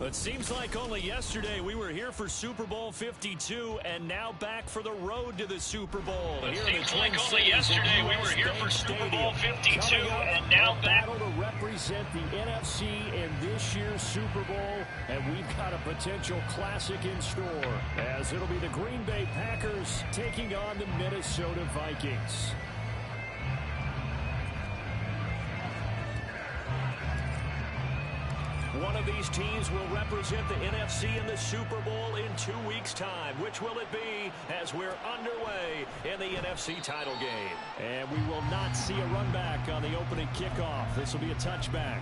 It seems like only yesterday we were here for Super Bowl 52 and now back for the road to the Super Bowl. It seems like only yesterday we were here for Super Bowl 52 and now back to represent the NFC in this year's Super Bowl, and we've got a potential classic in store as it'll be the Green Bay Packers taking on the Minnesota Vikings. One of these teams will represent the NFC in the Super Bowl in 2 weeks' time. Which will it be as we're underway in the NFC title game? And we will not see a run back on the opening kickoff. This will be a touchback.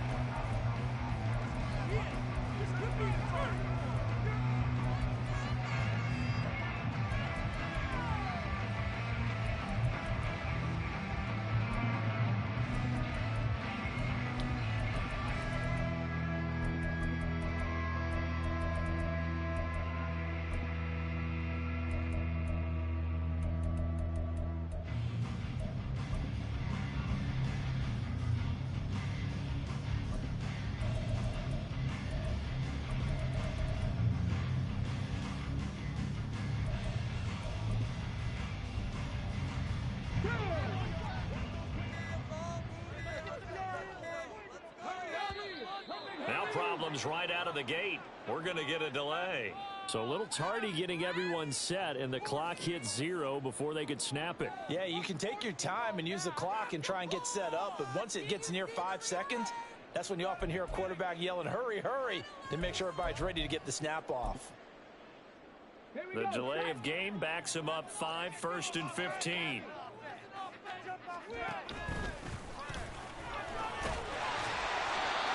Now problems right out of the gate. We're going to get a delay. So a little tardy getting everyone set, and the clock hit 0 before they could snap it. Yeah, you can take your time and use the clock and try and get set up, but once it gets near 5 seconds, that's when you often hear a quarterback yelling, hurry, hurry, to make sure everybody's ready to get the snap off. The delay of game backs him up 5, 1st and 15.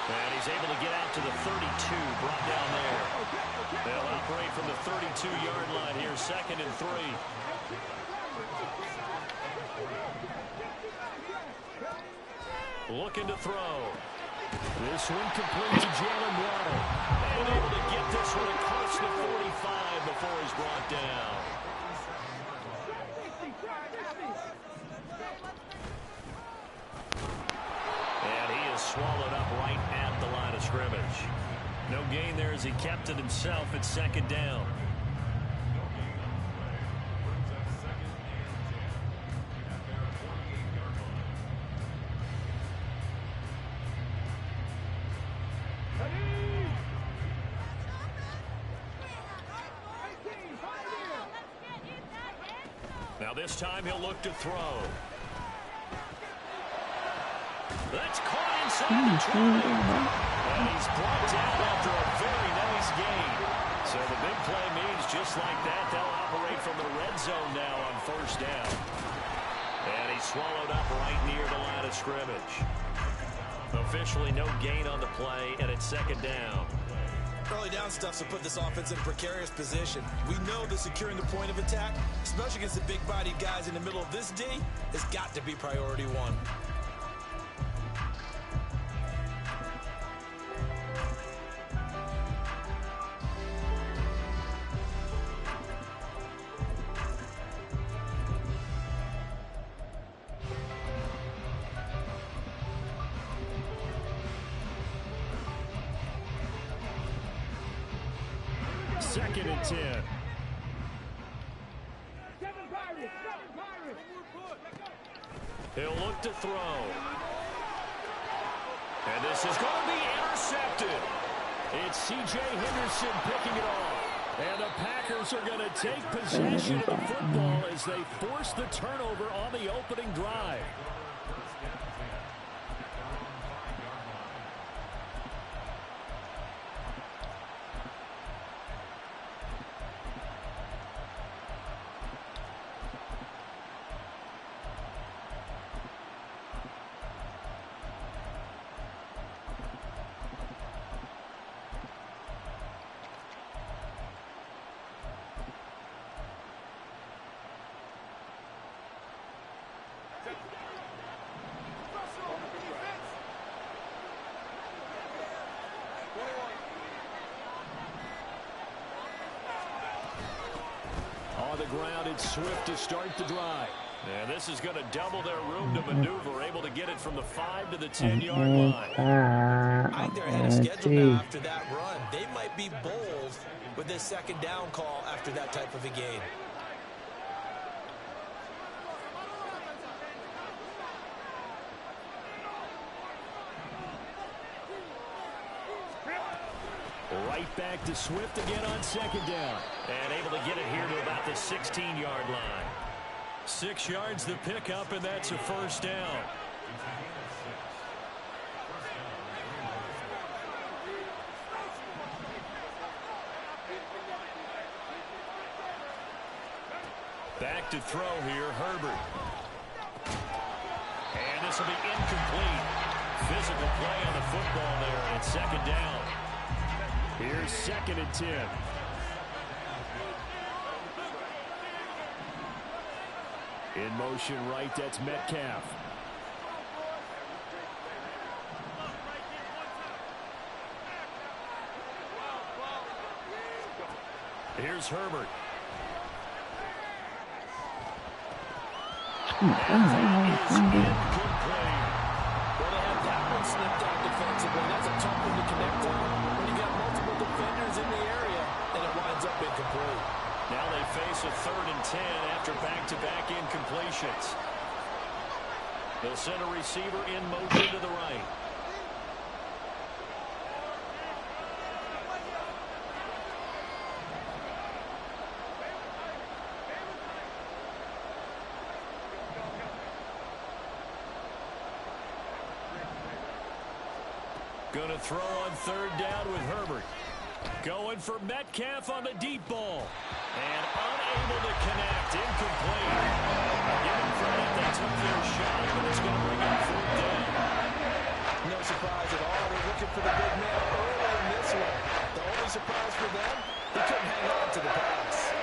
And he's able to get out to the 32, brought down there. They'll operate from the 32-yard line here, 2nd and 3. Looking to throw. This one complete to Jalen Waddle. And able to get this one across the 45 before he's brought down. And he is swallowed up right at the line of scrimmage. No gain there as he kept it himself at 2nd down. Now this time he'll look to throw. That's caught inside the 20. And he's brought down after a very nice gain. So the big play means just like that, they'll operate from the red zone now on 1st down. And he's swallowed up right near the line of scrimmage. Officially no gain on the play, and it's 2nd down. Early down stuff to put this offense in a precarious position. We know that securing the point of attack, especially against the big-bodied guys in the middle of this D, has got to be priority 1. Second and 10. He'll look to throw. And this is going to be intercepted. It's C.J. Henderson picking it off. And the Packers are going to take possession of the football as they force the turnover on the opening drive. On the ground, it's Swift to start the drive. And this is going to double their room to maneuver, able to get it from the 5 to the 10-yard line. I think they're ahead of schedule now after that run. They might be bold with this second down call after that type of a game. Right back to Swift again on second down. And able to get it here to about the 16-yard line. 6 yards the pickup, and that's a first down. Back to throw here, Herbert. And this will be incomplete. Physical play on the football there, and it's second down. Here's 2nd and 10. In motion right, that's Metcalf. Here's Herbert. Well, they have that one slipped out defensively. That's a tough one to connect on when you got multiple defenders in the area, and it winds up incomplete. Now they face a 3rd and 10 after back-to-back incompletions. They'll send a receiver in motion to the right. Going to throw on 3rd down with Herbert. Going for Metcalf on the deep ball. And unable to connect. Incomplete. Give them credit. They took their shot, but it's going to bring up 4th down. No surprise at all. They're looking for the big man early in this one. The only surprise for them, he couldn't hang on to the pass.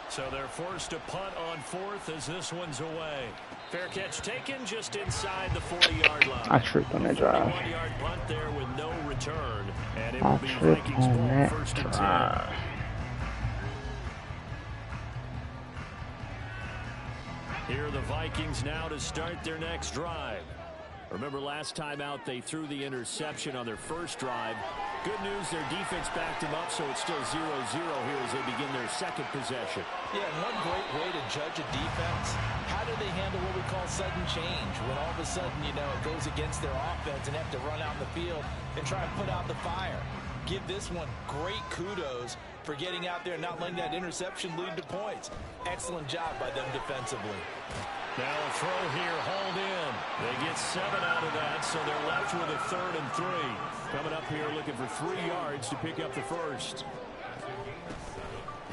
So they're forced to punt on 4th as this one's away. Fair catch taken just inside the 40-yard line. I tripped on that drive. 41-yard punt there with no return. And it will be Vikings ball 1st and 10. Here are the Vikings now to start their next drive. Remember last time out they threw the interception on their first drive. Good news, their defense backed them up, so it's still 0-0 here as they begin their second possession. Yeah, one great way to judge a defense, how do they handle what we call sudden change? When all of a sudden, you know, it goes against their offense and have to run out in the field and try and put out the fire. Give this one great kudos for getting out there and not letting that interception lead to points. Excellent job by them defensively. Now a throw here, hauled in. They get 7 out of that, so they're left with a 3rd and 3. Coming up here looking for 3 yards to pick up the first.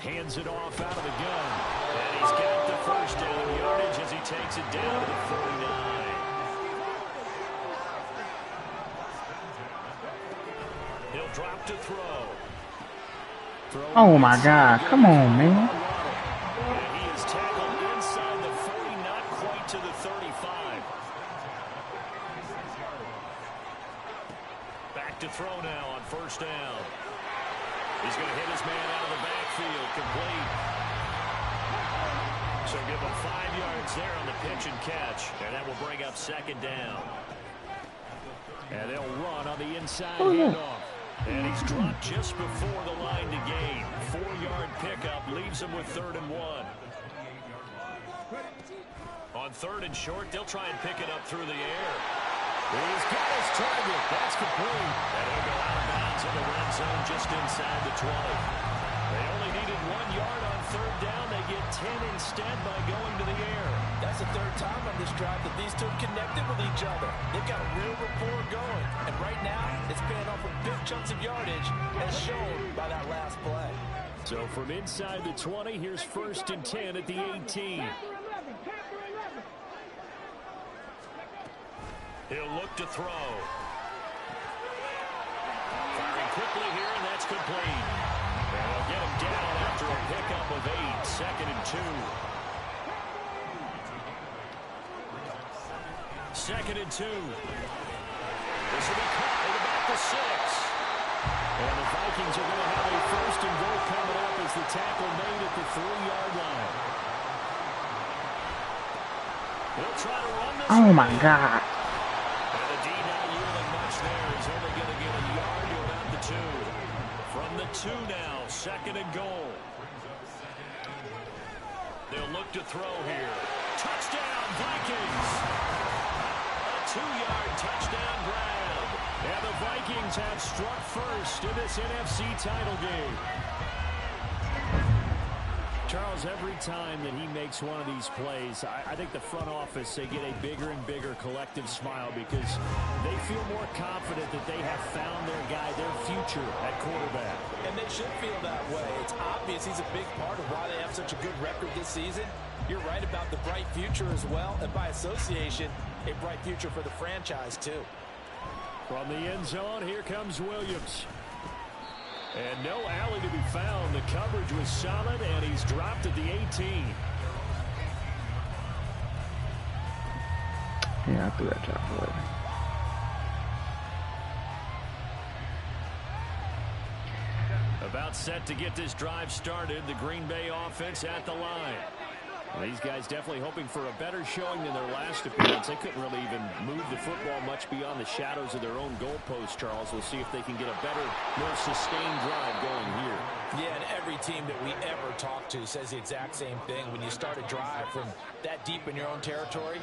Hands it off out of the gun. And he's got the first down yardage as he takes it down to the 49. He'll drop to throw. Oh my God, come on, man. And he is tackled inside the 40, not quite to the 35. Back to throw now on 1st down. He's going to hit his man out of the backfield, complete. So give him 5 yards there on the pitch and catch, and that will bring up 2nd down. And they'll run on the inside handoff. And he's dropped just before the line to gain. 4-yard pickup leaves him with 3rd and 1. On 3rd and short, they'll try and pick it up through the air. He's got his target. That's complete. And he'll go out of bounds in the red zone just inside the 20. They only needed 1 yard on 3rd down. They get 10 instead by going to the air. That's the 3rd time on this drive that these two connected with each other. They've got a real rapport going. And right now, it's paying off with big chunks of yardage as shown by that last play. So from inside the 20, here's 1st and 10 at the 18. He'll look to throw. Firing quickly here, and that's complete. And they'll get him down after a pickup of 8. 2nd and 2. 2nd and 2. This will be caught at about the 6. And the Vikings are going to have a 1st and goal coming up as the tackle made at the 3-yard line. He'll try to run this Oh my one. God. And the D not yielding much there. He's only going to get a yard to about the 2. From the 2 now, 2nd and goal. They'll look to throw here. Touchdown, Vikings! A 2-yard touchdown grab. And the Vikings have struck first in this NFC title game. Charles, every time that he makes one of these plays, I think the front office, they get a bigger and bigger collective smile because they feel more confident that they have found their guy, their future at quarterback. And they should feel that way. It's obvious he's a big part of why they have such a good record this season. You're right about the bright future as well, and by association, a bright future for the franchise too. From the end zone, here comes Williams. And no alley to be found. The coverage was solid, and he's dropped at the 18. Yeah, I threw that job away. About set to get this drive started. The Green Bay offense at the line. Well, these guys definitely hoping for a better showing than their last appearance. They couldn't really even move the football much beyond the shadows of their own goalpost, Charles. We'll see if they can get a better, more sustained drive going here. Yeah, and every team that we ever talk to says the exact same thing. When you start a drive from that deep in your own territory,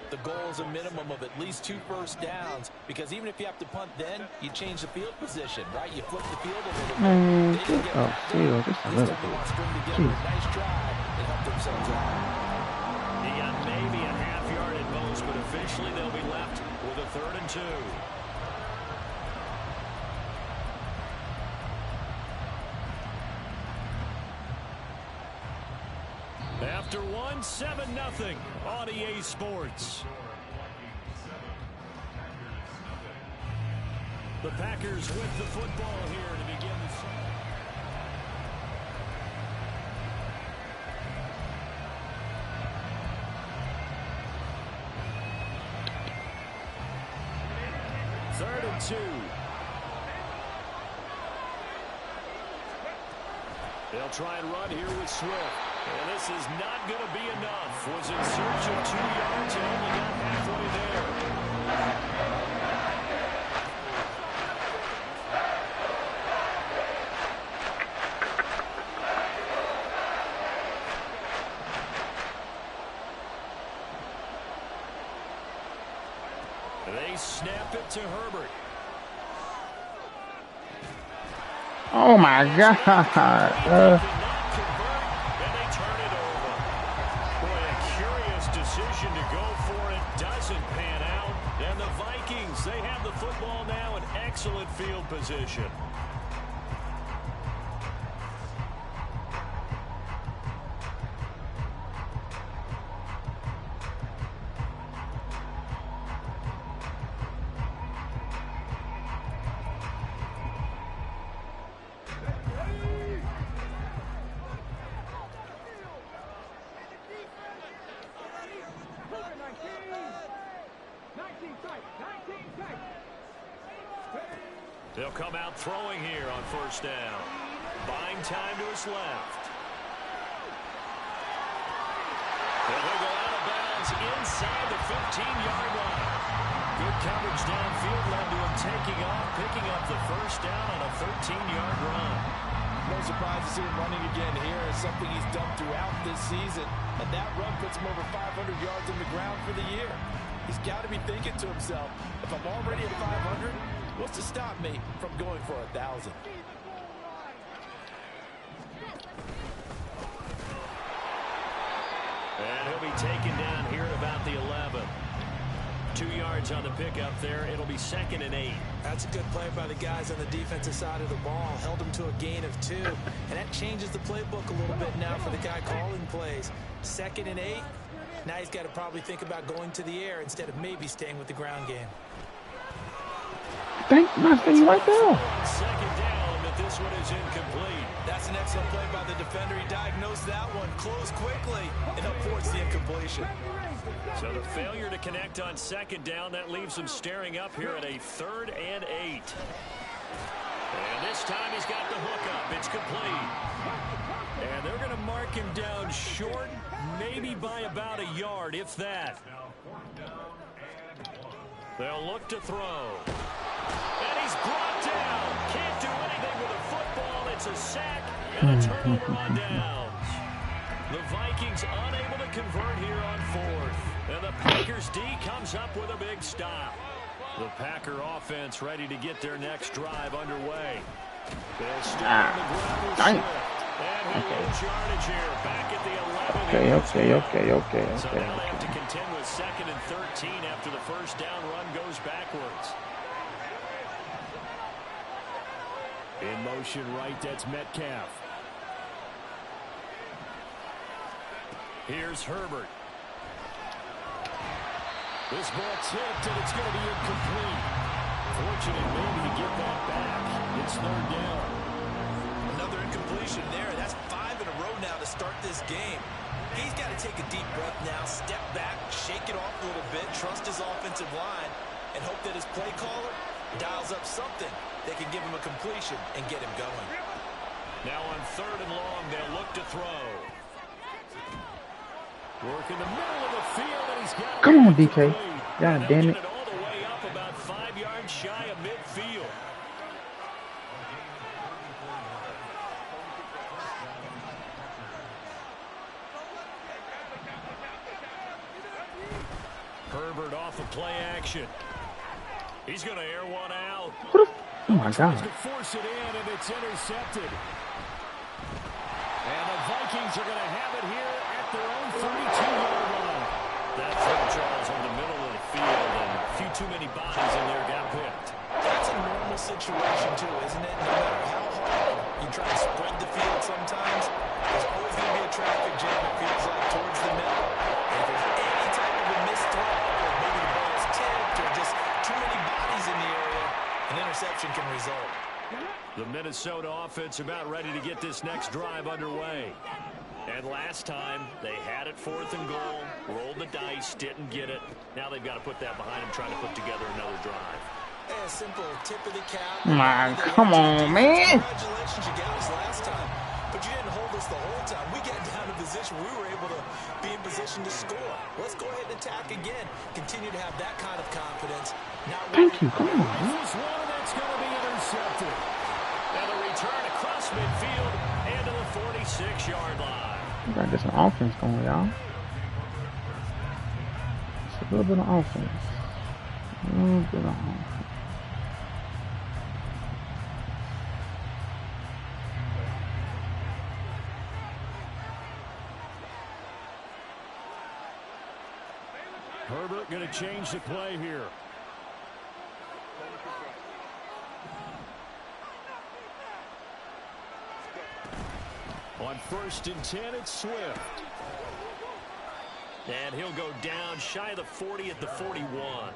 the goal is a minimum of at least 2 first downs, because even if you have to punt then, you change the field position, right? You flip the field a little bit. Field, just a little bit. Nice drive. They help themselves out. He got maybe a half-yard at most, but officially they'll be left with a 3rd and 2. After 1, 7-0 on EA Sports. The Packers with the football here to begin the second. Third and 2. They'll try and run here with Swift. And this is not going to be enough. Was in search of 2 yards and only got halfway there. They snap it to Herbert. Oh my God. Decision to go for it doesn't pan out, and the Vikings, they have the football now in excellent field position. They'll come out throwing here on 1st down. Buying time to his left. And he'll go out of bounds inside the 15-yard line. Good coverage downfield led to him taking off, picking up the 1st down on a 13-yard run. No surprise to see him running again here. It's something he's done throughout this season. And that run puts him over 500 yards on the ground for the year. He's got to be thinking to himself, if I'm already at 500, what's to stop me from going for 1,000? And he'll be taken down here at about the 11. 2 yards on the pickup there. It'll be 2nd and 8. That's a good play by the guys on the defensive side of the ball. Held him to a gain of 2. And that changes the playbook a little bit now for the guy calling plays. 2nd and 8. Now he's got to probably think about going to the air instead of maybe staying with the ground game. Nothing right there. 2nd down, but this one is incomplete. That's an excellent play by the defender. He diagnosed that one, closed quickly, and upwards the incompletion. So the failure to connect on 2nd down, that leaves him staring up here at a 3rd and 8. And this time he's got the hook up. It's complete. And they're going to mark him down short, maybe maybe by about a yard, if that. They'll look to throw. And he's brought down. Can't do anything with a football. It's a sack and a turnover on downs. The Vikings unable to convert here on fourth. And the Packers D comes up with a big stop. The Packer offense ready to get their next drive underway. They'll start on the ground with Swift. And he'll lose yardage here. Back at the 11. Okay. So now they have to contend with 2nd and 13 after the first down run goes backwards. In motion right, that's Metcalf. Here's Herbert. This ball tipped, and it's going to be incomplete. Fortunate maybe to get that back. It's 3rd down. Another incompletion there. That's 5 in a row now to start this game. He's got to take a deep breath now, step back, shake it off a little bit, trust his offensive line, and hope that his play caller dials up something that can give him a completion and get him going. Now on 3rd and long, they'll look to throw. Work in the middle of the field, and he's got. Come on, DK. God damn it. All the way up about 5 yards shy of midfield. Herbert off of play action. He's going to air one out. Oh my God. To force it in, and it's intercepted. And the Vikings are going to have it here at their own 32-yard line. That throw, Charles, in the middle of the field, and a few too many bodies in there got picked. That's a normal situation, too, isn't it? No matter how hard you try to spread the field sometimes, there's always going to be a traffic jam, it feels like, towards the middle. And if there's any type of a missed throw, or maybe the ball's tipped, or just too many bodies in the area, an interception can result. The Minnesota offense about ready to get this next drive underway. And last time, they had it 4th and goal, rolled the dice, didn't get it. Now they've got to put that behind them, trying to put together another drive. A simple tip of the cap. Come on, man. Congratulations, you got us last time. But you didn't hold us the whole time. We got down in position. We were able to be in position to score. Let's go ahead and attack again. Continue to have that kind of confidence. Thank you. Come on, man. This is one that's going to be intercepted. And a return across midfield into the 46-yard line. We gotta get some offense going, y'all. Just a little bit of offense. A little bit of offense. Herbert going to change the play here. On 1st and 10, it's Swift. And he'll go down shy of the 40 at the 41.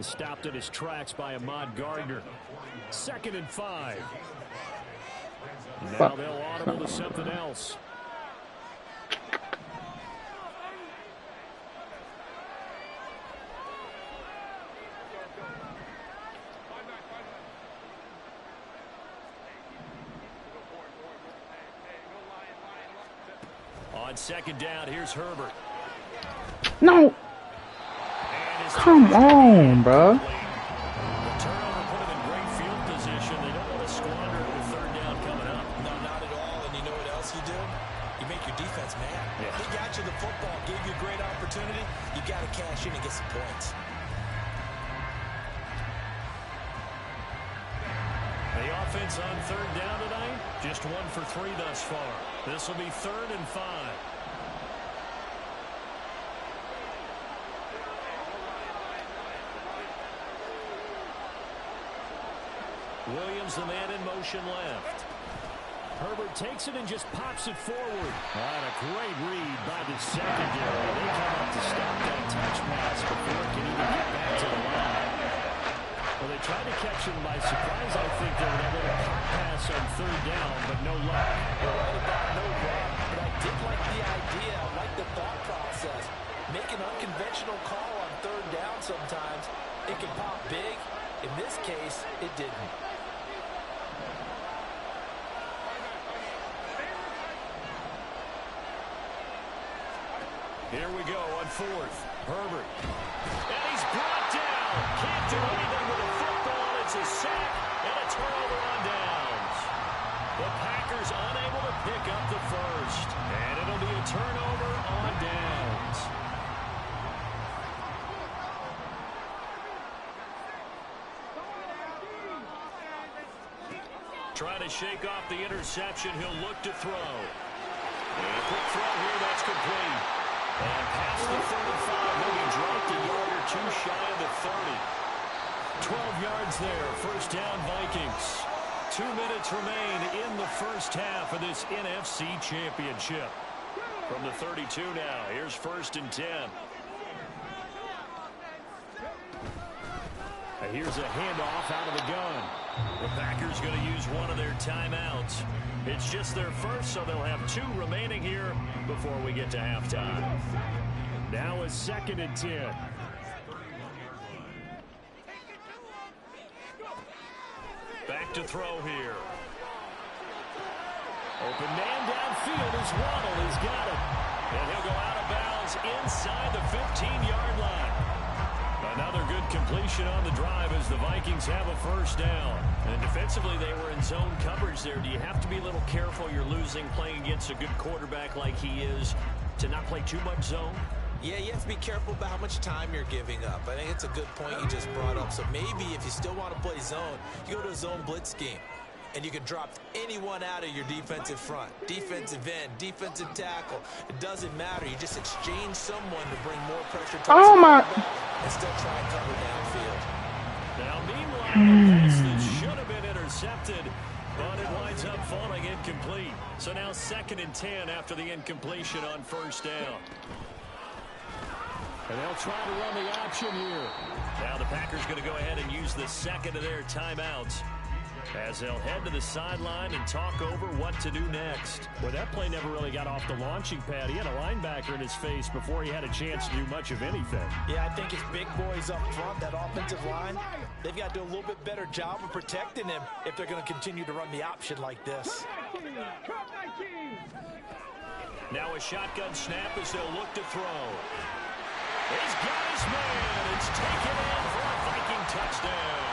Stopped in his tracks by Ahmad Gardner. 2nd and 5. Now they'll audible to something else. On 2nd down, here's Herbert. No. Come on, bro. The turnover put him in great field position. They don't want to squander it with 3rd down coming up. No, not at all. And you know what else you do? You make your defense mad. Yeah. He got you the football, gave you a great opportunity. You got to cash in and get some points. The offense on 3rd down tonight, just 1 for 3 thus far. This will be 3rd and 5. Williams, the man in motion left. Herbert takes it and just pops it forward. And a great read by the secondary. They come up to stop that touch pass before it can even get back to the line. Well, they tried to catch him by surprise, I think, there with that little pop pass on 3rd down, but no luck. You're right about no luck, but I did like the idea. I like the thought process. Make an unconventional call on 3rd down sometimes. It can pop big. In this case, it didn't. Here we go on fourth. Herbert. And he's brought down. Can't do anything with the football. It's a sack and a turnover on downs. The Packers unable to pick up the first. And it'll be a turnover on downs. Trying to shake off the interception. He'll look to throw. And a quick throw here. That's complete. And past the 35. Maybe dropped a yard or two shy of the 30. 12 yards there. First down, Vikings. 2 minutes remain in the first half of this NFC Championship. From the 32 now. Here's first and 10. Here's a handoff out of the gun. The Packers going to use one of their timeouts. It's just their first, so they'll have 2 remaining here before we get to halftime. Now a second and 10. Back to throw here. Open man downfield is Waddle. He's got it. And he'll go out of bounds inside the 15-yard line. Another good completion on the drive as the Vikings have a first down. And defensively, they were in zone coverage there. Do you have to be a little careful? You're losing playing against a good quarterback like he is to not play too much zone? Yeah, you have to be careful about how much time you're giving up. I think it's a good point you just brought up. So maybe if you still want to play zone, you go to a zone blitz scheme. And you can drop anyone out of your defensive front. Defensive end, defensive tackle. It doesn't matter. You just exchange someone to bring more pressure to oh my. And still try and cover downfield. Now, meanwhile, the pass that should have been intercepted, but it winds up falling incomplete. So now second and 10 after the incompletion on first down. And they'll try to run the option here. Now the Packers going to go ahead and use the second of their timeouts, as they'll head to the sideline and talk over what to do next. Well, that play never really got off the launching pad. He had a linebacker in his face before he had a chance to do much of anything. Yeah, I think his big boys up front, that offensive line, they've got to do a little bit better job of protecting him if they're going to continue to run the option like this. Now a shotgun snap as they'll look to throw. He's got his man. It's taken in for a Viking touchdown.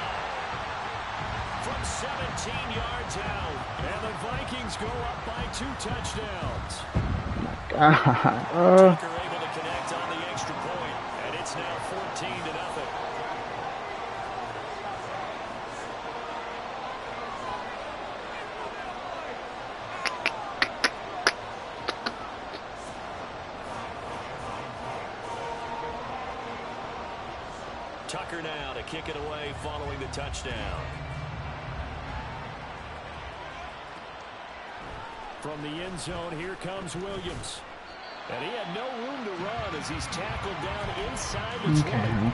From 17 yards out. And the Vikings go up by 2 touchdowns. Tucker able to connect on the extra point, and it's now 14-0. Tucker now to kick it away following the touchdown. From the end zone, here comes Williams. And he had no room to run as he's tackled down inside the 20.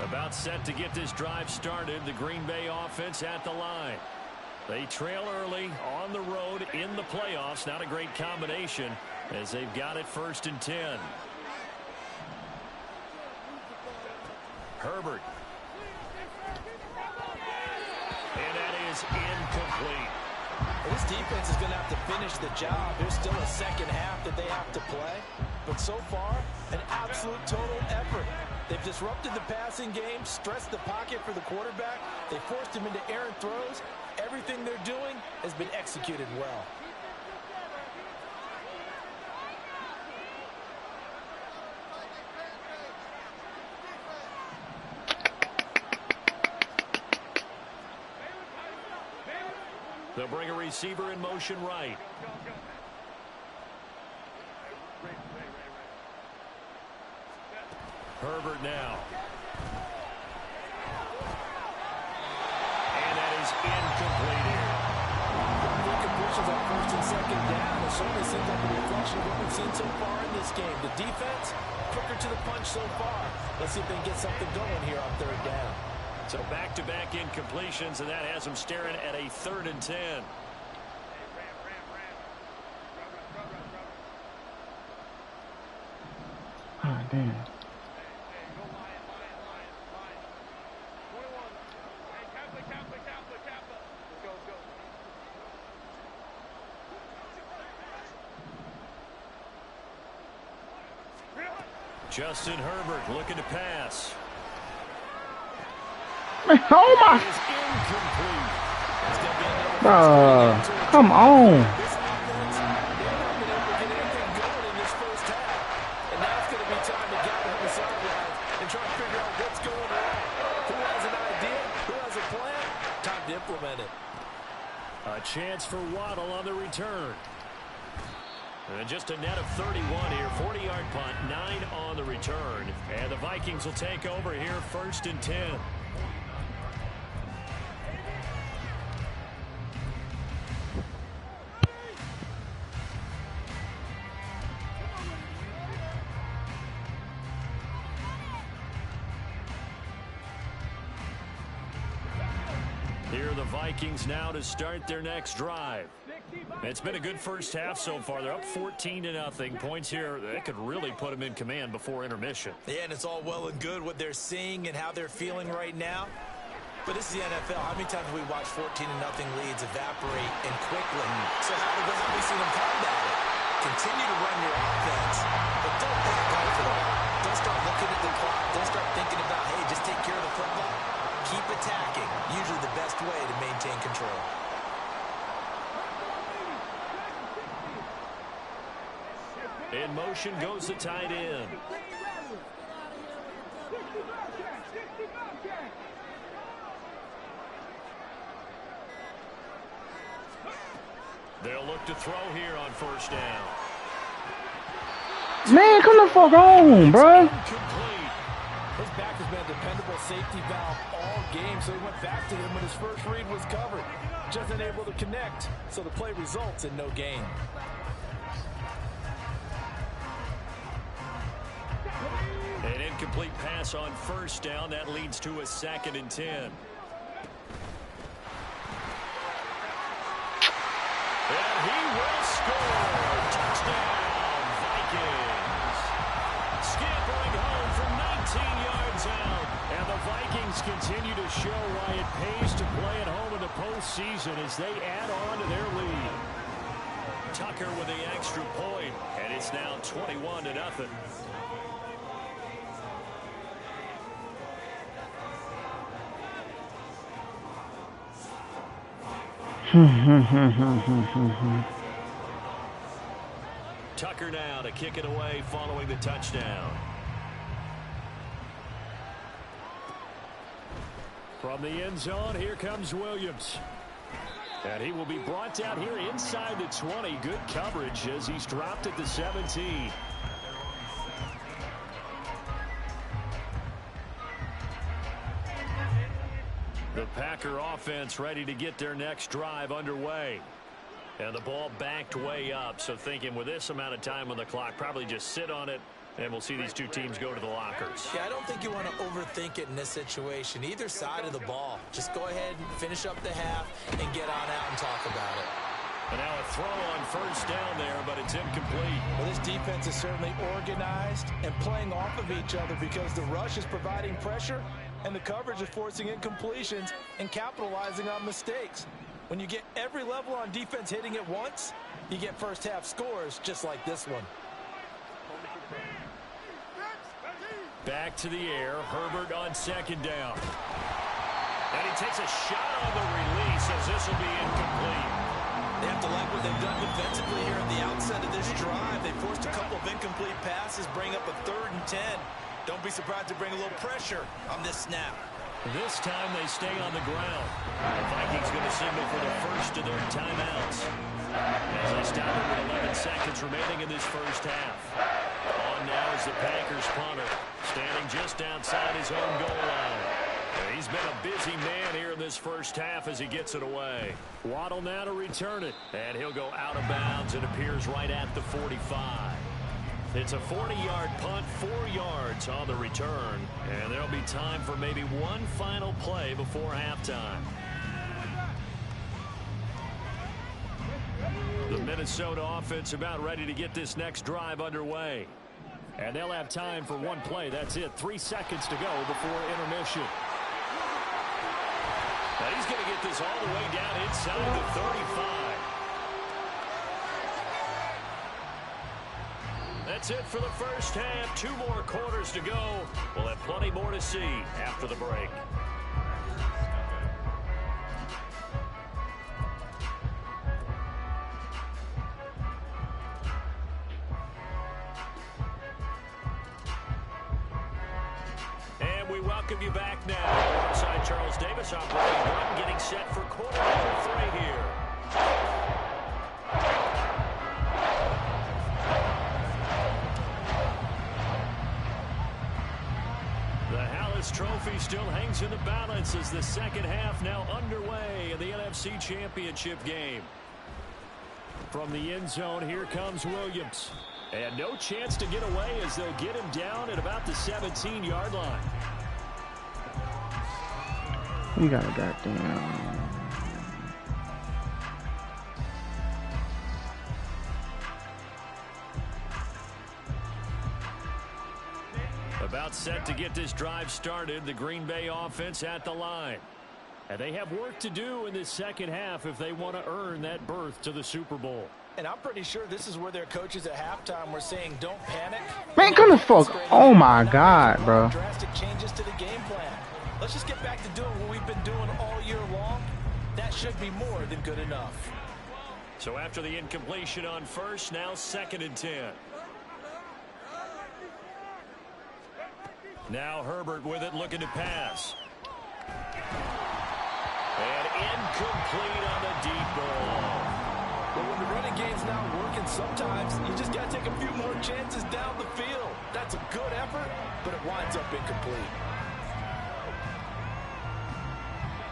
About set to get this drive started. The Green Bay offense at the line. They trail early on the road in the playoffs. Not a great combination as they've got it first and 10. Herbert. And that is incomplete. This defense is going to have to finish the job. There's still a second half that they have to play. But so far, an absolute total effort. They've disrupted the passing game, stressed the pocket for the quarterback. They forced him into errant throws. Everything they're doing has been executed well. They'll bring a receiver in motion right. Herbert now. And that is incomplete here. Incompletions on first and second down. It certainly seems like a reflection of what we've seen so far in this game. The defense, quicker to the punch so far. Let's see if they can get something going here on third down. So back-to-back incompletions, and that has them staring at a 3rd and 10. Oh, damn. Justin Herbert looking to pass. Oh my! Come on! A chance for Waddle on the return. And just a net of 31 here. 40-yard punt, 9 on the return. And the Vikings will take over here, 1st and 10. Here are the Vikings now to start their next drive. It's been a good first half so far. They're up 14-0. Points here, they could really put them in command before intermission. Yeah, and it's all well and good what they're seeing and how they're feeling right now. But this is the NFL. How many times have we watched 14-0 leads evaporate and quickly? So how have we seen them combat it? Continue to run your offense, but don't back off at all. Don't start looking at the clock. Don't start thinking about, hey, just take care of the football. Keep attacking. Usually the best way to maintain control. In motion goes the tight end. They'll look to throw here on 1st down. Man, come the fuck on, bro. His back has been a dependable safety valve all game, so he went back to him when his first read was covered. Just unable to connect, so the play results in no gain. An incomplete pass on 1st down. That leads to a 2nd and 10. And he will score. Touchdown, Vikings. Scampering home from 19 yards out. And the Vikings continue to show why it pays to play at home in the postseason as they add on to their lead. Tucker with the extra point, and it's now 21-0. Tucker now to kick it away following the touchdown. From the end zone, here comes Williams. And he will be brought down here inside the 20. Good coverage as he's dropped at the 17. The Packer offense ready to get their next drive underway. And the ball backed way up. So thinking with this amount of time on the clock, probably just sit on it. And we'll see these two teams go to the lockers. Yeah, I don't think you want to overthink it in this situation. Either side of the ball. Just go ahead and finish up the half and get on out and talk about it. And now a throw on 1st down there, but it's incomplete. Well, this defense is certainly organized and playing off of each other because the rush is providing pressure and the coverage is forcing incompletions and capitalizing on mistakes. When you get every level on defense hitting at once, you get first half scores just like this one. Back to the air. Herbert on 2nd down. And he takes a shot on the release as this will be incomplete. They have to like what they've done defensively here at the outset of this drive. They forced a couple of incomplete passes, bring up a 3rd and 10. Don't be surprised to bring a little pressure on this snap. This time they stay on the ground. The Vikings going to signal for the first of their timeouts. As they stop it with 11 seconds remaining in this first half. On now is the Packers punter, standing just outside his own goal line. He's been a busy man here in this first half as he gets it away. Waddle now to return it, and he'll go out of bounds. It appears right at the 45. It's a 40-yard punt, 4 yards on the return, and there'll be time for maybe one final play before halftime. The Minnesota offense about ready to get this next drive underway. And they'll have time for one play. That's it. 3 seconds to go before intermission. And he's going to get this all the way down inside the 35. That's it for the first half. 2 more quarters to go. We'll have plenty more to see after the break. And we welcome you back now. Alongside Charles Davis, operating one, getting set for quarter number 3 here. Trophy still hangs in the balance as the second half now underway in the NFC Championship game. From the end zone, here comes Williams. And no chance to get away as they'll get him down at about the 17-yard line. We got a goddamn... About set to get this drive started, the Green Bay offense at the line. And they have work to do in this second half if they want to earn that berth to the Super Bowl. And I'm pretty sure this is where their coaches at halftime were saying, don't panic. Man, come the fuck. Oh my God, bro. Drastic changes to the game plan. Let's just get back to doing what we've been doing all year long. That should be more than good enough. So after the incompletion on first, now 2nd and 10. Now Herbert with it, looking to pass. And incomplete on the deep ball. But when the running game's not working, sometimes you just got to take a few more chances down the field. That's a good effort, but it winds up incomplete.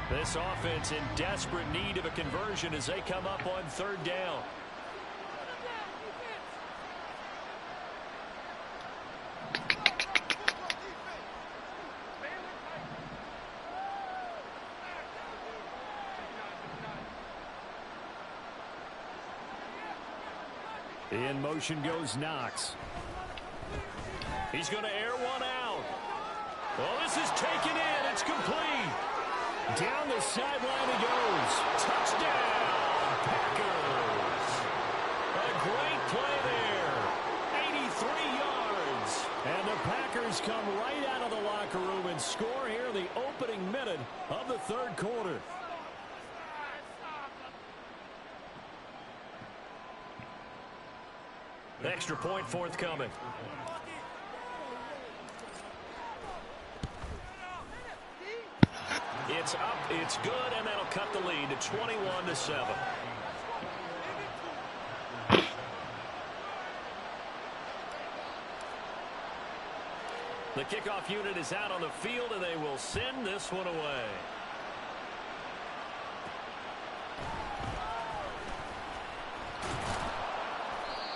This offense in desperate need of a conversion as they come up on 3rd down. In motion goes Knox. He's going to air one out. Oh, this is taken in. It's complete. Down the sideline he goes. Touchdown, Packers. A great play there. 83 yards. And the Packers come right out of the locker room and score here in the opening minute of the 3rd quarter. Extra point forthcoming. It's up, it's good, and that'll cut the lead to 21-7. The kickoff unit is out on the field, and they will send this one away.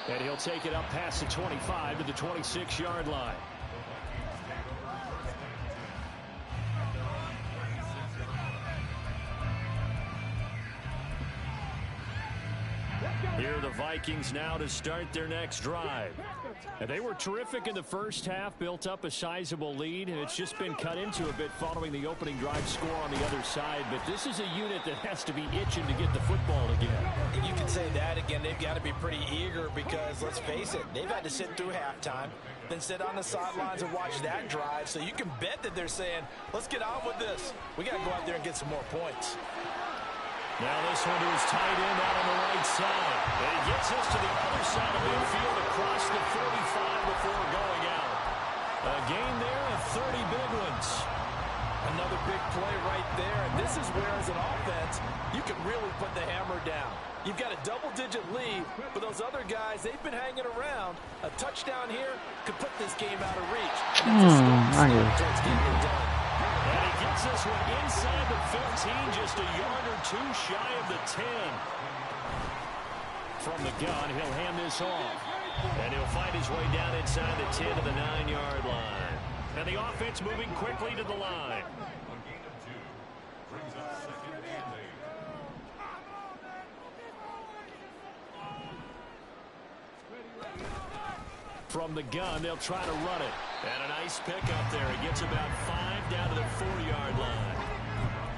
And he'll take it up past the 25 to the 26-yard line. Here are the Vikings now to start their next drive. And they were terrific in the first half, built up a sizable lead, and it's just been cut into a bit following the opening drive score on the other side. But this is a unit that has to be itching to get the football again. You can say that again. They've got to be pretty eager because, let's face it, they've had to sit through halftime, then sit on the sidelines and watch that drive. So you can bet that they're saying, let's get on with this. We got to go out there and get some more points. Now this one to his tight end out on the right side. And he gets us to the other side of midfield across the 45 before going out. A gain there of 30 big ones. Another big play right there. And this is where, as an offense, you can really put the hammer down. You've got a double-digit lead, but those other guys, they've been hanging around. A touchdown here could put this game out of reach. And he gets this one inside the 15, just a yard or two shy of the 10. From the gun, he'll hand this off. And he'll find his way down inside the 10 to the 9-yard line. And the offense moving quickly to the line. From the gun, they'll try to run it. And a nice pickup there. He gets about 5 down to the 4-yard line.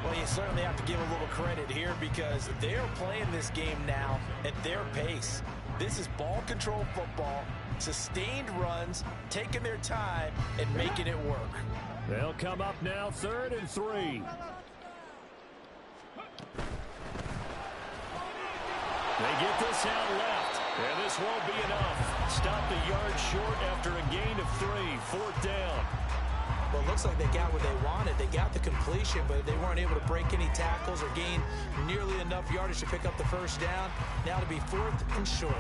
Well, you certainly have to give a little credit here because they're playing this game now at their pace. This is ball control football. Sustained runs, taking their time, and making it work. They'll come up now 3rd and 3. They get this out left, and this won't be enough. Stopped a yard short after a gain of 3, 4th down. Well, it looks like they got what they wanted. They got the completion, but they weren't able to break any tackles or gain nearly enough yardage to pick up the first down. Now to be 4th and short.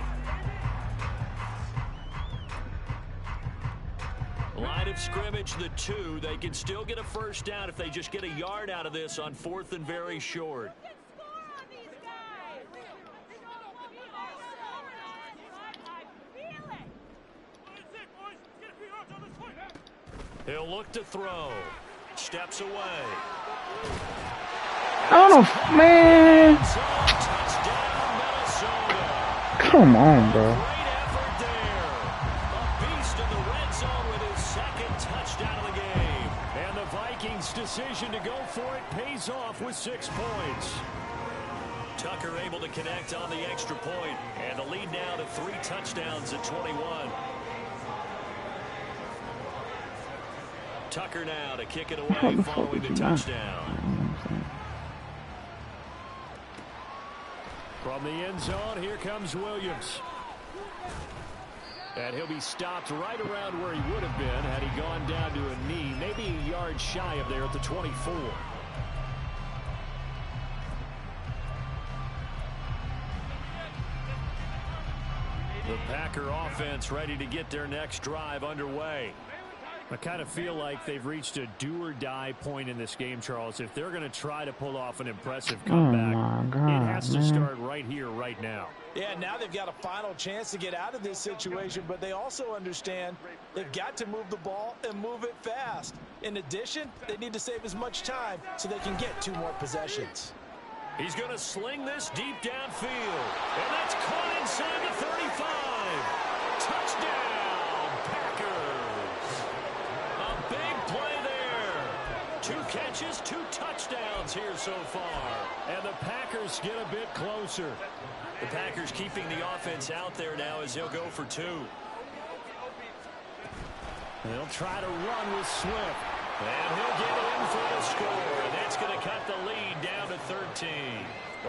Line of scrimmage, the 2. They can still get a first down if they just get a yard out of this on 4th and very short. He'll look to throw. Steps away. Oh, man. Touchdown, Minnesota. Come on, bro. Great effort there. A beast in the red zone with his 2nd touchdown of the game. And the Vikings' decision to go for it pays off with 6 points. Tucker able to connect on the extra point, and the lead now to 3 touchdowns at 21. Tucker now to kick it away following the touchdown. From the end zone, here comes Williams. And he'll be stopped right around where he would have been had he gone down to a knee, maybe a yard shy of there at the 24. The Packer offense ready to get their next drive underway. I kind of feel like they've reached a do-or-die point in this game, Charles. If they're going to try to pull off an impressive comeback, it has to start right here, right now. Yeah, now they've got a final chance to get out of this situation, but they also understand they've got to move the ball and move it fast. In addition, they need to save as much time so they can get 2 more possessions. He's going to sling this deep downfield, and that's caught inside the 35. Touchdown, Packers. A big play there. 2 catches, 2 touchdowns here so far. And the Packers get a bit closer. The Packers keeping the offense out there now as they'll go for 2. They'll try to run with Swift. And he'll get in for the score. And that's going to cut the lead down to 13.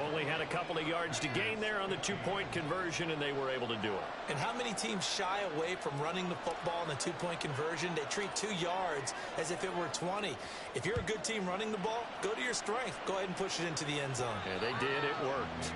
Only had a couple of yards to gain there on the 2-point conversion, and they were able to do it. And how many teams shy away from running the football in a 2-point conversion? They treat 2 yards as if it were 20. If you're a good team running the ball, go to your strength. Go ahead and push it into the end zone. Yeah, they did. It worked.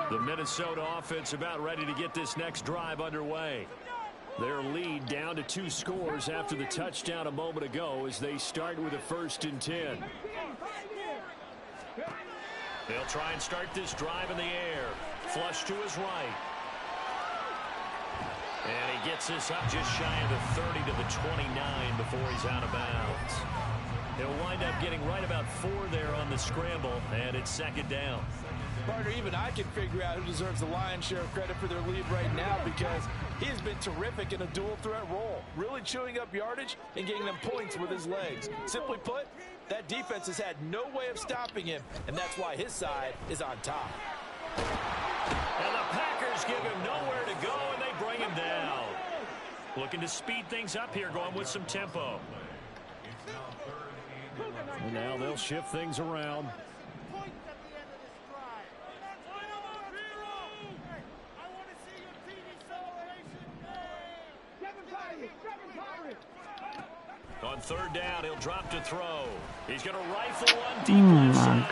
The Minnesota offense about ready to get this next drive underway. Their lead down to 2 scores after the touchdown a moment ago as they start with a 1st and 10. They'll try and start this drive in the air. Flush to his right. And he gets this up just shy of the 30 to the 29 before he's out of bounds. He'll wind up getting right about 4 there on the scramble, and it's 2nd down. Partner, even I can figure out who deserves the lion's share of credit for their lead right now because he has been terrific in a dual threat role, really chewing up yardage and getting them points with his legs. Simply put, that defense has had no way of stopping him, and that's why his side is on top. And the Packers give him nowhere to go, and they bring him down. Looking to speed things up here, going with some tempo. And now they'll shift things around. On 3rd down, he'll drop to throw. He's going to rifle one deep left side.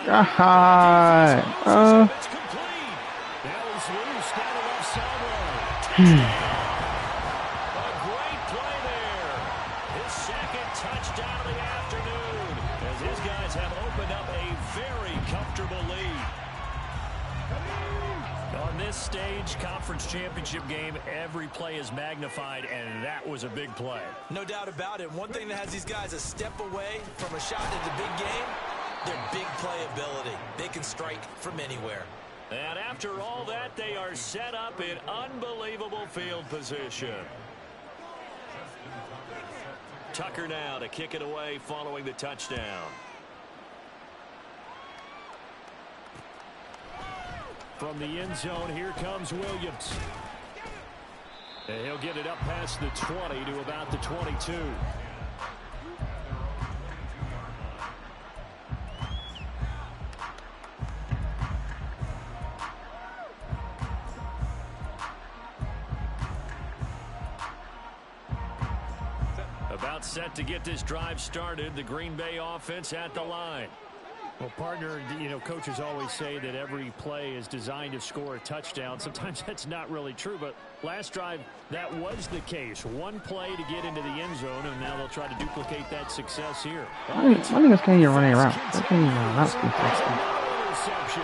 God. It's complete. Now he's loose down the left sideline. A great play there. His 2nd touchdown of the afternoon as his guys have opened up a very comfortable lead. On this stage, conference championship game, every play is magnified, and that was a big play. No doubt about it. One thing that has these guys a step away from a shot in the big game, their big play ability. They can strike from anywhere. And after all that, they are set up in unbelievable field position. Tucker now to kick it away following the touchdown. From the end zone, here comes Williams. And he'll get it up past the 20 to about the 22. About set to get this drive started. The Green Bay offense at the line. Well, partner, you know, coaches always say that every play is designed to score a touchdown. Sometimes that's not really true, but last drive, that was the case. One play to get into the end zone, and now they'll try to duplicate that success here. I think it's kind of running around. I can't even run interception.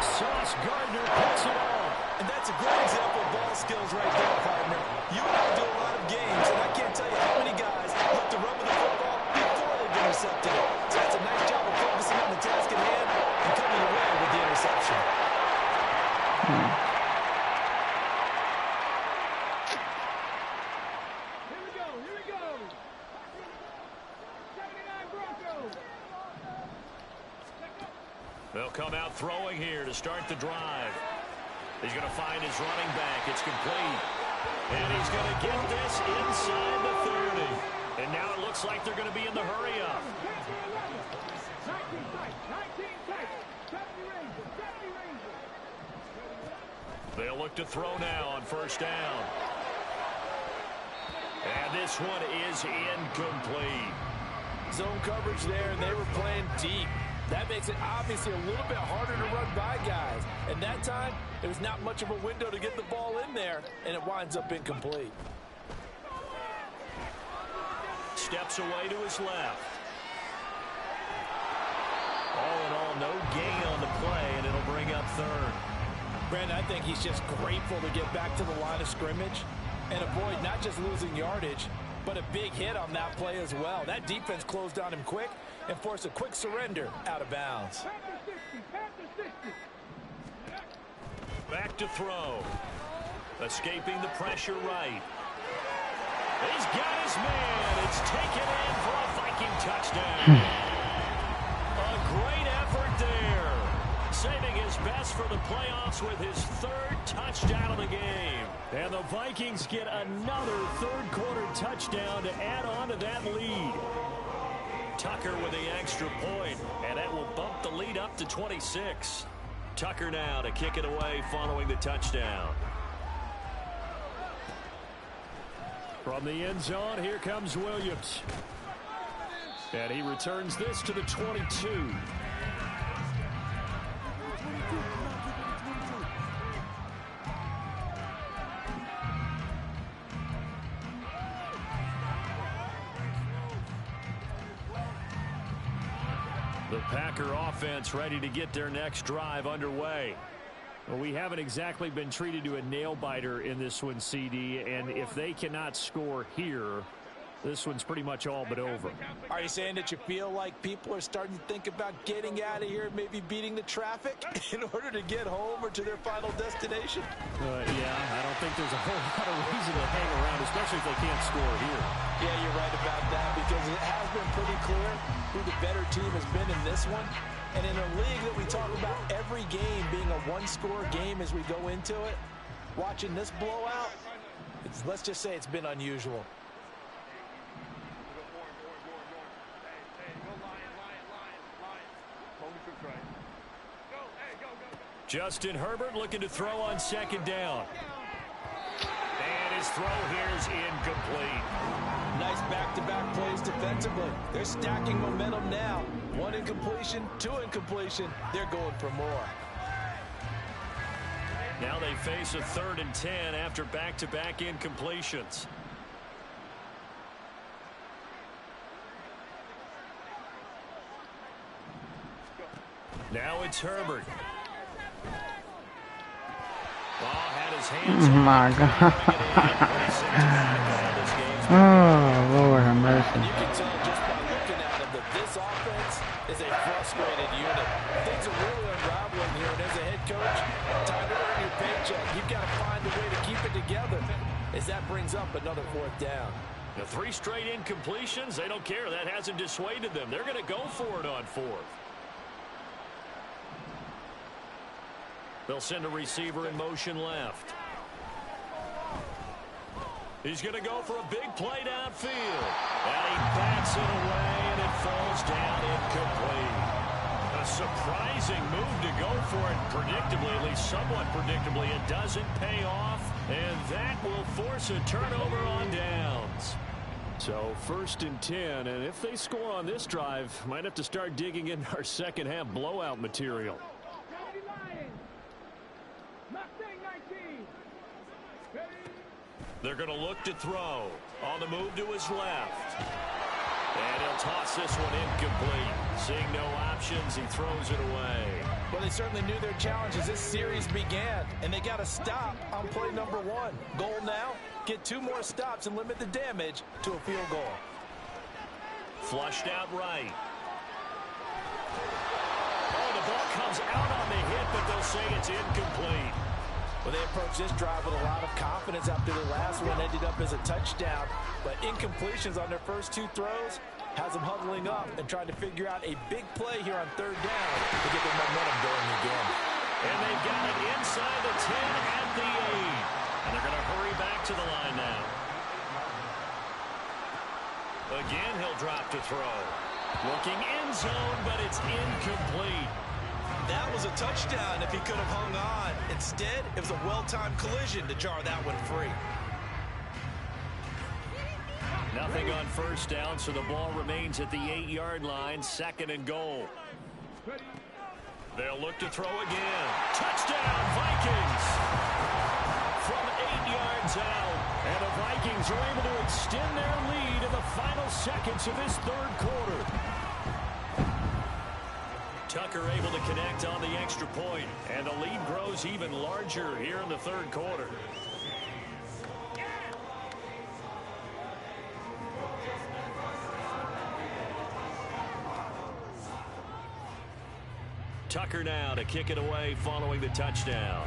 Sauce Gardner puts it on. And that's a great example of ball skills right there, partner. You and I do a lot of games, and I can't tell you how many guys look to run with the football before they've intercepted it. So that's a nice job of focusing on the task at hand and coming away with the interception. Here we go. 79 Broncos. They'll come out throwing here to start the drive. He's going to find his running back. It's complete. And he's going to get this inside the 30. And now it looks like they're going to be in the hurry-up. 19 tight. 70 Rangers. They'll look to throw now on first down. And this one is incomplete. Zone coverage there, and they were playing deep. That makes it obviously a little bit harder to run by guys. And that time, there was not much of a window to get the ball in there, and it winds up incomplete. Steps away to his left. All in all, no gain on the play, and it'll bring up third. Brandon, I think he's just grateful to get back to the line of scrimmage and avoid not just losing yardage, but a big hit on that play as well. That defense closed on him quick and forced a quick surrender out of bounds. Back to throw. Escaping the pressure right. He's got his man. It's taken in for a Viking touchdown. A great effort there. Saving his best for the playoffs with his third touchdown of the game. And the Vikings get another third-quarter touchdown to add on to that lead. Tucker with the extra point, and that will bump the lead up to 26. Tucker now to kick it away following the touchdown. From the end zone, here comes Williams. And he returns this to the 22. The Packer offense ready to get their next drive underway. Well, we haven't exactly been treated to a nail-biter in this one, CD, and if they cannot score here, this one's pretty much all but over. Are you saying that you feel like people are starting to think about getting out of here, maybe beating the traffic in order to get home or to their final destination? Yeah, I don't think there's a whole lot of reason to hang around, especially if they can't score here. Yeah, you're right about that, because it has been pretty clear who the better team has been in this one. And in a league that we talk about every game being a one-score game as we go into it, watching this blowout, let's just say it's been unusual. Justin Herbert looking to throw on second down. And his throw here is incomplete. Nice back-to-back plays defensively. They're stacking momentum now. One incompletion, two incompletion. They're going for more. Now they face a 3rd and 10 after back-to-back incompletions. Now it's Herbert. Had his Oh hands on my it, God. bringing it in. 26 to back all this game's been Oh, Lord have mercy. You can tell just by looking at him that this offense is a frustrated unit. Things are really unraveling here, and as a head coach, time to earn your paycheck. You've got to find a way to keep it together as that brings up another 4th down. The 3 straight incompletions, they don't care. That hasn't dissuaded them. They're going to go for it on 4th. They'll send a receiver in motion left. He's going to go for a big play downfield. And he bats it away, and it falls down incomplete. A surprising move to go for it predictably, at least somewhat predictably. It doesn't pay off, and that will force a turnover on downs. So 1st and 10, and if they score on this drive, might have to start digging in our second half blowout material. They're going to look to throw. On the move to his left. And he'll toss this one incomplete. Seeing no options, he throws it away. Well, they certainly knew their challenge as this series began, and they got to stop on play number 1. Goal now, get 2 more stops and limit the damage to a field goal. Flushed out right. Oh, the ball comes out on the hit, but they'll say it's incomplete. Well, they approached this drive with a lot of confidence after the last one ended up as a touchdown. But incompletions on their first 2 throws has them huddling up and trying to figure out a big play here on 3rd down to get their momentum going again. And they've got it inside the 10 at the 8. And they're going to hurry back to the line now. Again, he'll drop to throw. Looking end zone, but it's incomplete. That was a touchdown if he could have hung on. Instead, it was a well-timed collision to jar that one free. Nothing on 1st down, so the ball remains at the 8-yard line, 2nd and goal. They'll look to throw again. Touchdown, Vikings! From 8 yards out, and the Vikings are able to extend their lead in the final seconds of this 3rd quarter. Tucker able to connect on the extra point, and the lead grows even larger here in the 3rd quarter. Tucker now to kick it away following the touchdown.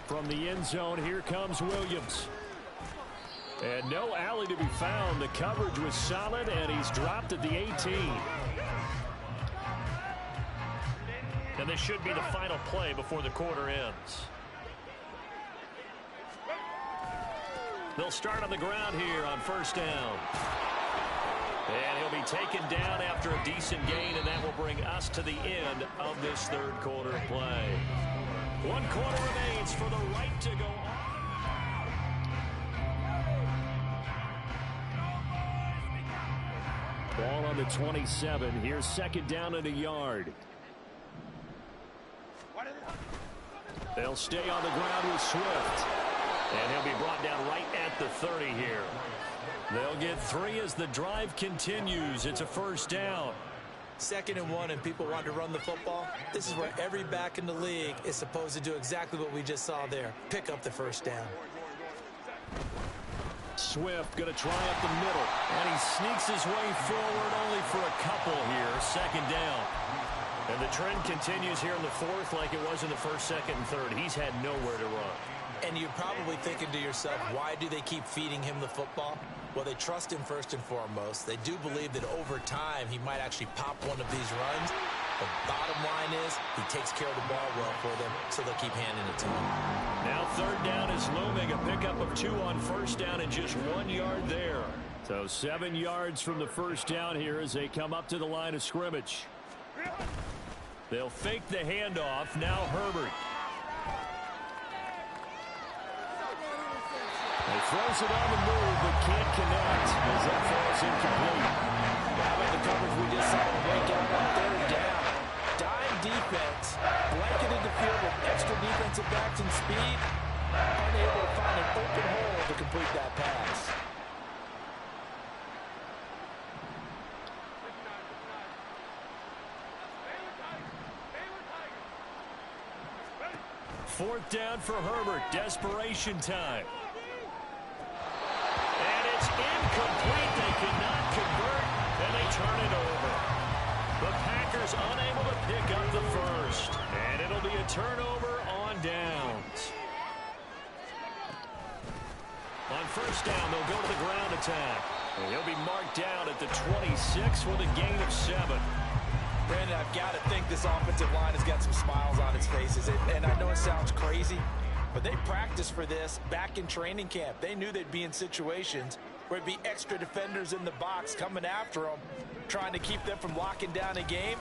From the end zone, here comes Williams. And no alley to be found. The coverage was solid, and he's dropped at the 18. And this should be the final play before the quarter ends. They'll start on the ground here on 1st down. And he'll be taken down after a decent gain, and that will bring us to the end of this 3rd quarter of play. 1 quarter remains for the right to go on. Ball on the 27. Here's 2nd down and a yard. They'll stay on the ground with Swift. And he'll be brought down right at the 30 here. They'll get 3 as the drive continues. It's a 1st down. 2nd and 1, and people want to run the football. This is where every back in the league is supposed to do exactly what we just saw there. Pick up the 1st down. Swift going to try up the middle, and he sneaks his way forward only for a couple here. 2nd down. And the trend continues here in the 4th like it was in the 1st, 2nd, and 3rd. He's had nowhere to run. And you're probably thinking to yourself, why do they keep feeding him the football? Well, they trust him first and foremost. They do believe that over time he might actually pop one of these runs. The bottom line is he takes care of the ball well for them, so they'll keep handing it to him. Now 3rd down is looming. A pickup of 2 on 1st down and just 1 yard there. So 7 yards from the 1st down here as they come up to the line of scrimmage. They'll fake the handoff. Now Herbert. He throws it on the move, but can't connect as that falls incomplete. How about the coverage we just saw break out on 3rd down? Dime defense, blanketed the field with extra defensive backs and speed, unable to find an open hole to complete that pass. 4th down for Herbert. Desperation time. And it's incomplete. They cannot convert, and they turn it over. The Packers unable to pick up the first. And it'll be a turnover on downs. On 1st down, they'll go to the ground attack. And he'll be marked down at the 26 with a gain of 7. Brandon, I've got to think this offensive line has got some smiles on its faces. And I know it sounds crazy, but they practiced for this back in training camp. They knew they'd be in situations where it'd be extra defenders in the box coming after them, trying to keep them from locking down a game.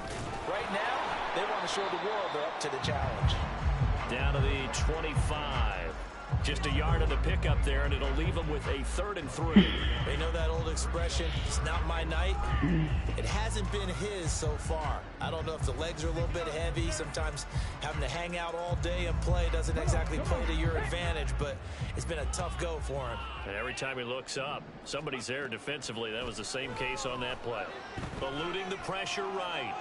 Right now, they want to show the world they're up to the challenge. Down to the 25. Just a yard of the pickup there, and it'll leave them with a 3rd and 3. They know that old expression, it's not my night. It hasn't been his so far. I don't know if the legs are a little bit heavy. Sometimes having to hang out all day and play doesn't exactly play to your advantage, but it's been a tough go for him. And every time he looks up, somebody's there defensively. That was the same case on that play. Eluding the pressure right.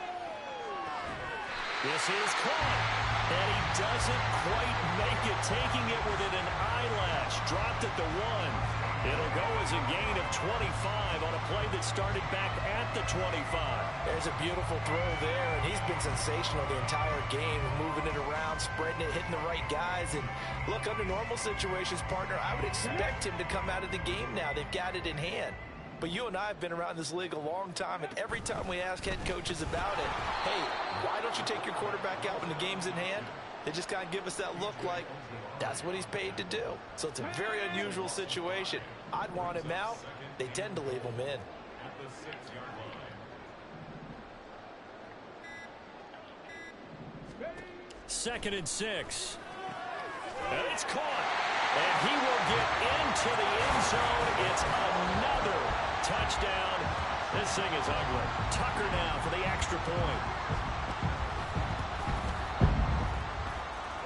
This is caught. And he doesn't quite make it, taking it within an eyelash. Dropped at the 1. It'll go as a gain of 25 on a play that started back at the 25. There's a beautiful throw there, and he's been sensational the entire game, moving it around, spreading it, hitting the right guys. And look, under normal situations, partner, I would expect him to come out of the game now. They've got it in hand. But you and I have been around this league a long time, and every time we ask head coaches about it, hey, why don't you take your quarterback out when the game's in hand? They just kind of give us that look like that's what he's paid to do. So it's a very unusual situation. I'd want him out. They tend to leave him in. 2nd and 6. And it's caught. And he will get into the end zone. It's another touchdown. This thing is ugly. Tucker now for the extra point.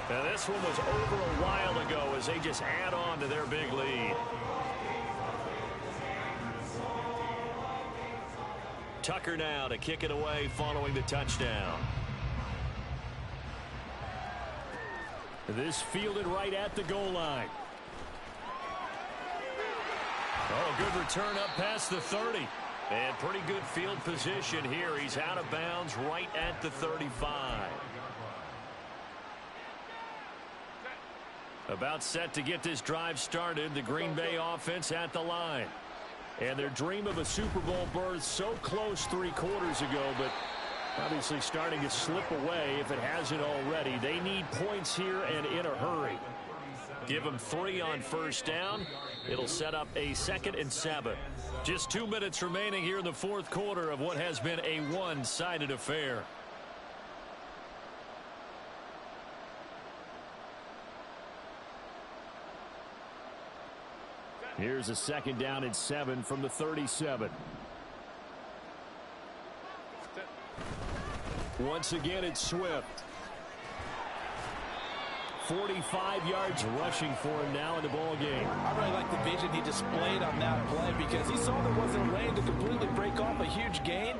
Now this one was over a while ago as they just add on to their big lead. Tucker now to kick it away following the touchdown. This fielded right at the goal line. Oh, good return up past the 30. And pretty good field position here. He's out of bounds right at the 35. About set to get this drive started. The Green Bay offense at the line. And their dream of a Super Bowl berth so close 3 quarters ago, but obviously starting to slip away if it hasn't already. They need points here and in a hurry. Give them 3 on 1st down. It'll set up a 2nd and 7. Just 2 minutes remaining here in the 4th quarter of what has been a one-sided affair. Here's a 2nd down and 7 from the 37. Once again, it's Swift. 45 yards rushing for him now in the ball game. I really like the vision he displayed on that play because he saw there wasn't a lane to completely break off a huge gain.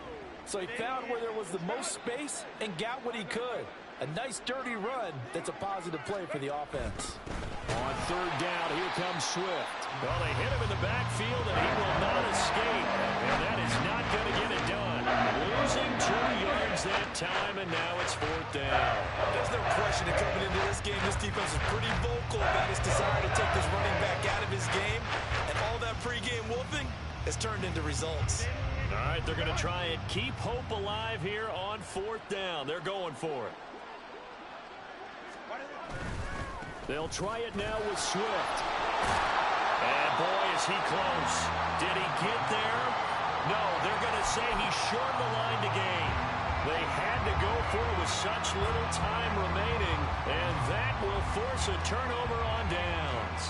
So he found where there was the most space and got what he could. A nice dirty run that's a positive play for the offense. On 3rd down, here comes Swift. Well, they hit him in the backfield, and he will not escape. And that is not going to get it done. Losing 2 yards that time, and now it's 4th down. There's no question that coming into this game, this defense is pretty vocal about its desire to take this running back out of his game. And all that pregame wolfing has turned into results. All right, they're going to try and keep hope alive here on 4th down. They're going for it. They'll try it now with Swift. And boy, is he close. Did he get there? No, they're going to say he's short the line to gain. They had to go for it with such little time remaining, and that will force a turnover on downs.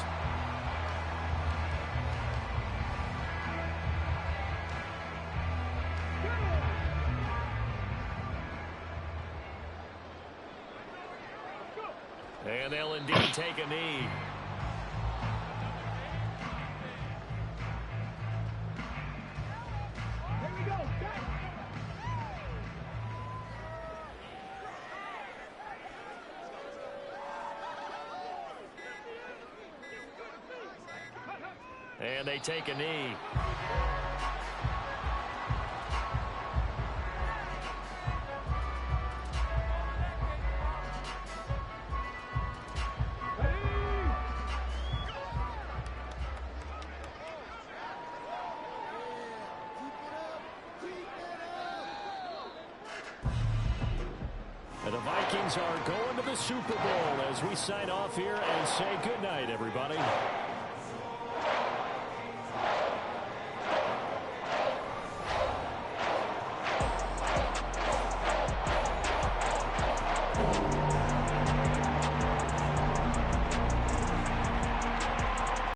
And they'll indeed take a knee. Here we go. And they take a knee. And the Vikings are going to the Super Bowl as we sign off here and say goodnight, everybody.